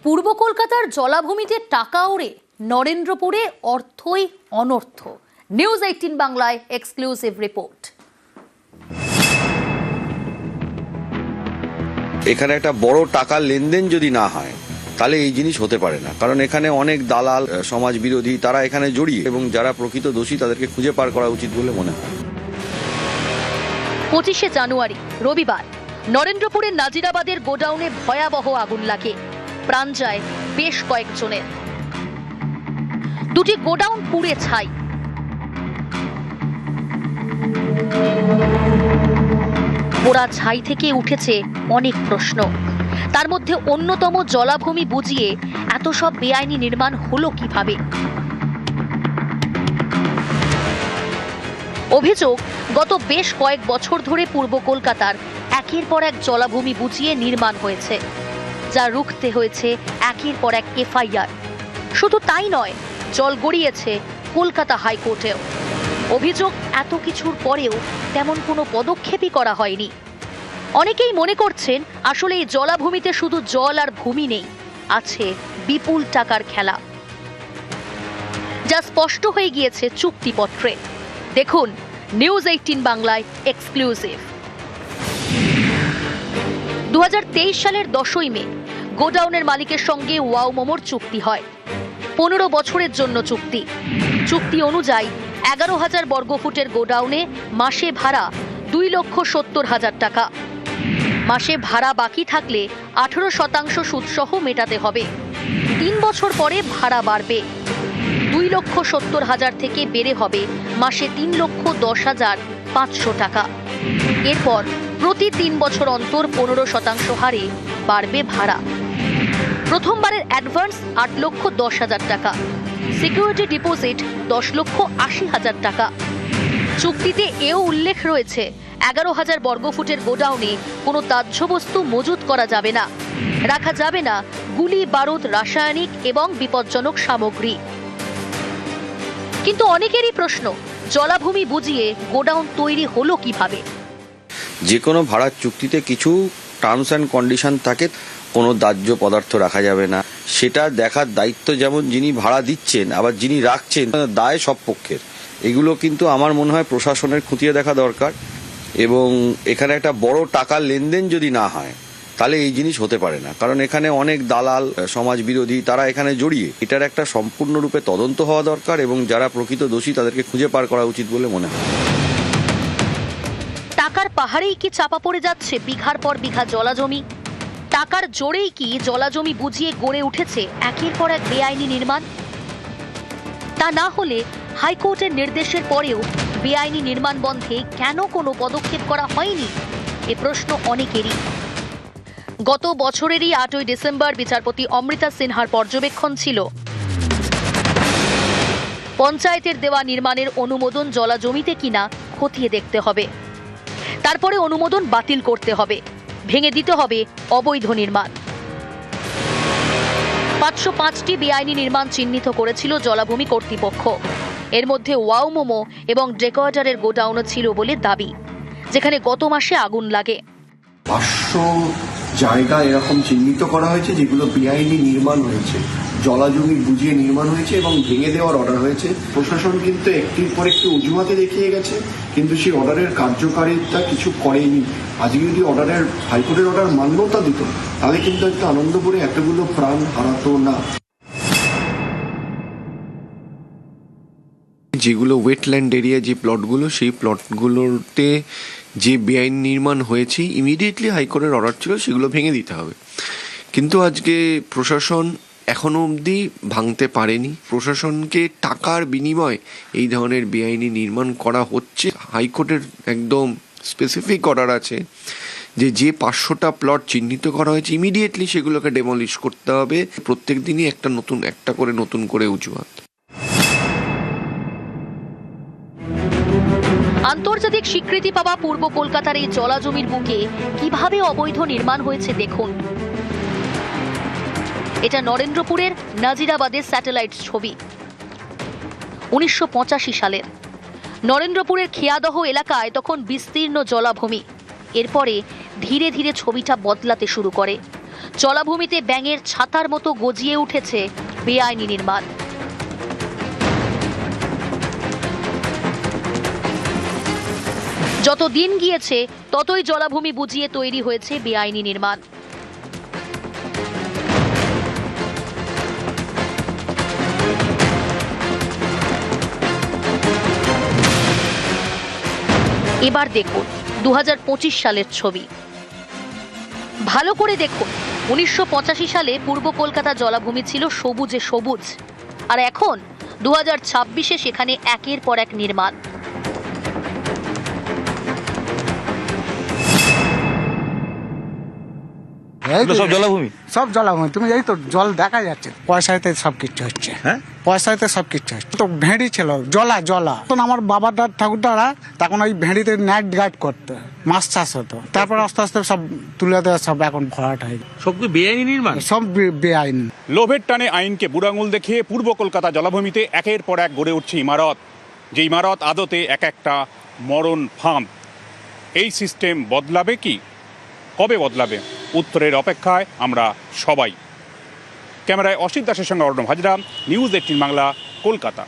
পূর্ব কলকাতার জলাভূমিতে টাকা ওড়ে নরেন্দ্রপুরে অর্থই অনর্থ। নিউজ 18 বাংলায় এক্সক্লুসিভ রিপোর্ট। এখানে একটা বড় টাকার লেনদেন যদি না হয় তাহলে এই জিনিস হতে পারে না, কারণ এখানে অনেক দালাল, সমাজ বিরোধী তারা এখানে জড়িয়ে, এবং যারা প্রকৃত দোষী তাদেরকে খুঁজে পার করা উচিত বলে মনে হয়। 25শে জানুয়ারি রবিবার নরেন্দ্রপুরের নাজিরাবাদের গোডাউনে ভয়াবহ আগুন লাগে, প্রাণ যায় বেশ কয়েকজনের। দুটি গোডাউন পুড়ে ছাই। পোড়া ছাই থেকে উঠেছে অনেক প্রশ্ন। তার মধ্যে অন্যতম জলাভূমি বুঝিয়ে এত সব বেআইনি নির্মাণ হলো কিভাবে? অভিযোগ, গত বেশ কয়েক বছর ধরে পূর্ব কলকাতার একের পর এক জলাভূমি বুঝিয়ে নির্মাণ হয়েছে, যা রুখতে হয়েছে একের পর এক এফআইআর। শুধু তাই নয়, জল গড়িয়েছে কলকাতা হাইকোর্টেও। অভিযোগ, এত কিছুর পরেও তেমন কোনো পদক্ষেপই করা হয়নি। অনেকেই মনে করছেন আসলে এই জলাভূমিতে শুধু জল আর ভূমি নেই, আছে বিপুল টাকার খেলা, যা স্পষ্ট হয়ে গিয়েছে চুক্তিপত্রে। দেখুন নিউজ 18 বাংলায় এক্সক্লুসিভ। 2023 সালের 10ই মে গোডাউনের মালিকের সঙ্গে ওয়াও মোমোর চুক্তি হয়। 15 বছরের জন্য চুক্তি অনুযায়ী 11,000 বর্গফুটের গোডাউনে মাসে ভাড়া 2,70,000 টাকা। মাসে ভাড়া বাকি থাকলে 18% সুদসহ মেটাতে হবে। 3 বছর পরে ভাড়া বাড়বে, 2,70,000 থেকে বেড়ে হবে মাসে 3,10,500 টাকা। এরপর প্রতি 3 বছর অন্তর 15% হারে বাড়বে ভাড়া। প্রথমবারের অ্যাডভান্স 8,10,000 টাকা, সিকিউরিটি ডিপোজিট 10,80,000 টাকা। চুক্তিতে এও উল্লেখ রয়েছে 11,000 বর্গফুটের গোডাউনে কোনো দাহ্য বস্তু মজুত করা যাবে না, রাখা যাবে না গুলি, বারুদ, রাসায়নিক এবং বিপজ্জনক সামগ্রী। কিন্তু অনেকেরই প্রশ্ন, জলাভূমি বুঝিয়ে গোডাউন তৈরি হলো কিভাবে? যে কোনো ভাড়ার চুক্তিতে কিছু টার্মস অ্যান্ড কন্ডিশন থাকে, কোনো দাহ্য পদার্থ রাখা যাবে না, সেটা দেখার দায়িত্ব যেমন যিনি ভাড়া দিচ্ছেন আবার যিনি রাখছেন, দায় সব পক্ষের। এগুলো কিন্তু আমার মনে হয় প্রশাসনের খুঁটিয়ে দেখা দরকার, এবং এখানে একটা বড় টাকার লেনদেন যদি না হয় তাহলে এই জিনিস হতে পারে না, কারণ এখানে অনেক দালাল, সমাজ বিরোধী তারা এখানে জড়িয়ে। এটার একটা সম্পূর্ণরূপে তদন্ত হওয়া দরকার, এবং যারা প্রকৃত দোষী তাদেরকে খুঁজে পার করা উচিত বলে মনে হয়। টাকার পাহাড়েই কি চাপা পড়ে যাচ্ছে বিঘার পর বিঘা জলাজমি? টাকার জোরেই কি জলাজমি বুঝিয়ে গড়ে উঠেছে একের পর এক বেআইনি নির্মাণ? তা না হলে হাইকোর্টের নির্দেশের পরেও বেআইনি নির্মাণ বন্ধে কেন কোনো পদক্ষেপ করা হয়নি? এ প্রশ্ন অনেকেরই। গত বছরেরই 8ই ডিসেম্বর বিচারপতি অমৃতা সিনহার পর্যবেক্ষণ ছিল, পঞ্চায়েতের দেওয়া নির্মাণের অনুমোদন জলাজমিতে কিনা খতিয়ে দেখতে হবে, তারপরে অনুমোদন বাতিল করতে হবে, ভেঙে দিতে হবে অবৈধ নির্মাণ। 505টি বেআইনি নির্মাণ চিহ্নিত করেছিল জলাভূমি কর্তৃপক্ষ। এর মধ্যে ওয়াও মোমো এবং ডেকোরেটরের গোডাউনও ছিল বলে দাবি, যেখানে গত মাসে আগুন লাগে। 500 জায়গা এরকম চিহ্নিত করা হয়েছে যেগুলো বেআইনি নির্মাণ হয়েছে, জলাজমি বুঝিয়ে নির্মাণ হয়েছে এবং ভেঙে দেওয়ার অর্ডার হয়েছে। প্রশাসন কিন্তু একটির পর একটি অজুহাতে দেখিয়ে গেছে, কিন্তু সেই অর্ডারের কার্যকারিতা কিছু করেনি। আজকে যদি হাইকোর্টের অর্ডার মান্যতা দিত তাহলে কিন্তু একটা আনন্দপুরে এতগুলো প্রাণ হারাতো না। যেগুলো ওয়েটল্যান্ড এরিয়া, যে প্লটগুলো, সেই প্লটগুলোতে যে বেআইনি নির্মাণ হয়েছে, ইমিডিয়েটলি হাইকোর্টের অর্ডার ছিল সেগুলো ভেঙে দিতে হবে। কিন্তু আজকে প্রশাসন এখনো অবধি ভাঙতে পারেনি। প্রশাসনকে টাকার বিনিময়ে এই ধরনের বেআইনি নির্মাণ করা হচ্ছে। হাইকোর্টের একদম স্পেসিফিক অর্ডার আছে যে 500টা প্লট চিহ্নিত করা হয়েছে, ইমিডিয়েটলি সেগুলোকে ডেমলিশ করতে হবে। প্রত্যেক দিনই একটা করে নতুন করে অজুহাত। আন্তর্জাতিক স্বীকৃতি পাওয়া পূর্ব কলকাতার এই জলাজমির বুকে কিভাবে অবৈধ নির্মাণ হয়েছে দেখুন। এটা নরেন্দ্রপুরের নাজিরাবাদের স্যাটেলাইট ছবি। 1985 সালের নরেন্দ্রপুরের খেয়াদহ এলাকায় তখন বিস্তীর্ণ জলাভূমি। এরপরে ধীরে ধীরে ছবিটা বদলাতে শুরু করে। জলাভূমিতে ব্যাঙের ছাতার মতো গজিয়ে উঠেছে বেআইনি নির্মাণ। যত দিন গিয়েছে ততই জলাভূমি বুঝিয়ে তৈরি হয়েছে বেআইনি নির্মাণ। এবার দেখুন 2025 সালের ছবি। ভালো করে দেখুন, 1985 সালে পূর্ব কলকাতা জলাভূমি ছিল সবুজে সবুজ, আর এখন 2026-এ সেখানে একের পর এক নির্মাণ। সব জলাভূমি, সব জলাভূমি। তুমি এই তো জল দেখা যাচ্ছে, পয়সাতে সব কিছু হচ্ছে। হ্যাঁ, পয়সাতে সব কিছু হচ্ছে। তো ভেড়ি ছিল, জলা জলা। তখন আমার বাবাটা ঠাকুরদারা তখন ওই ভেড়িতে নাইট গার্ড করতো, মাছ চাষ হতো। তারপর আস্তে আস্তে সব তুলে দেওয়া, সব এখন ভরাট হয়ে গেছে। সব কি বেআইনি নির্মাণ? সব বেআইনি। লোভের টানে আইনকে বুড়াঙুল দেখিয়ে পূর্ব কলকাতা জলাভূমিতে একের পর এক গড়ে উঠছে ইমারত, যে ইমারত আদতে এক একটা মরণ ফাঁদ। এই সিস্টেম বদলাবে কি? কবে বদলাবে? উত্তরের অপেক্ষায় আমরা সবাই। ক্যামেরায় অসিত দাসের সঙ্গে অর্ণব হাজরা, নিউজ 18 বাংলা, কলকাতা।